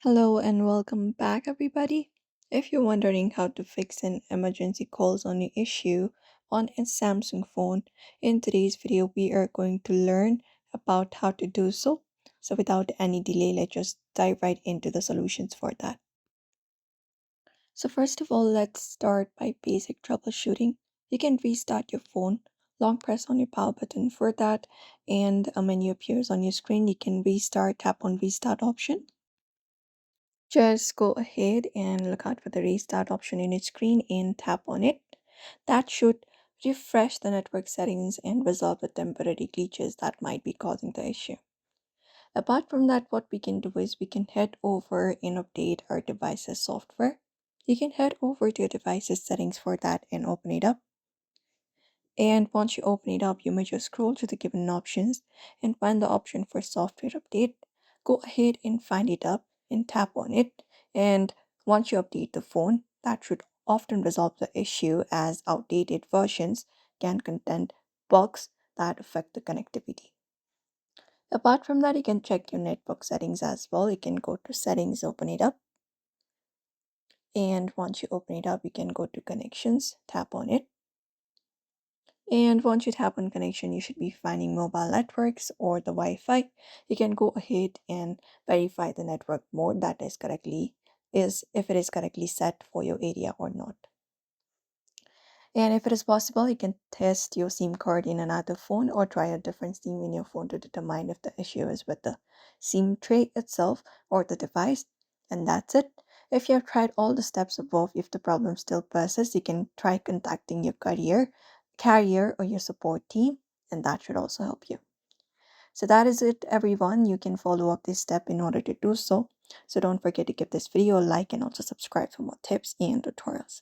Hello and welcome back, everybody. If you're wondering how to fix an emergency calls on your issue on a Samsung phone, in today's video we are going to learn about how to do so. So without any delay, let's just dive right into the solutions for that. So first of all, let's start by basic troubleshooting. You can restart your phone. Long press on your power button for that, and a menu appears on your screen. You can restart, tap on restart option. Just go ahead and look out for the restart option in your screen and tap on it. That should refresh the network settings and resolve the temporary glitches that might be causing the issue. Apart from that, what we can do is we can head over and update our device's software. You can head over to your device's settings for that and open it up. And once you open it up, you may just scroll to the given options and find the option for software update. Go ahead and find it up and tap on it. And once you update the phone, that should often resolve the issue as outdated versions can contain bugs that affect the connectivity. Apart from that, you can check your network settings as well. You can go to settings, open it up. And once you open it up, you can go to connections, tap on it. And once you tap on connection, you should be finding mobile networks or the Wi-Fi. You can go ahead and verify the network mode that is if it is correctly set for your area or not. And if it is possible, you can test your SIM card in another phone or try a different SIM in your phone to determine if the issue is with the SIM tray itself or the device. And that's it. If you have tried all the steps above, if the problem still persists, you can try contacting your carrier or your support team, and that should also help you. So that is it, everyone. You can follow up this step in order to do so. So don't forget to give this video a like and also subscribe for more tips and tutorials.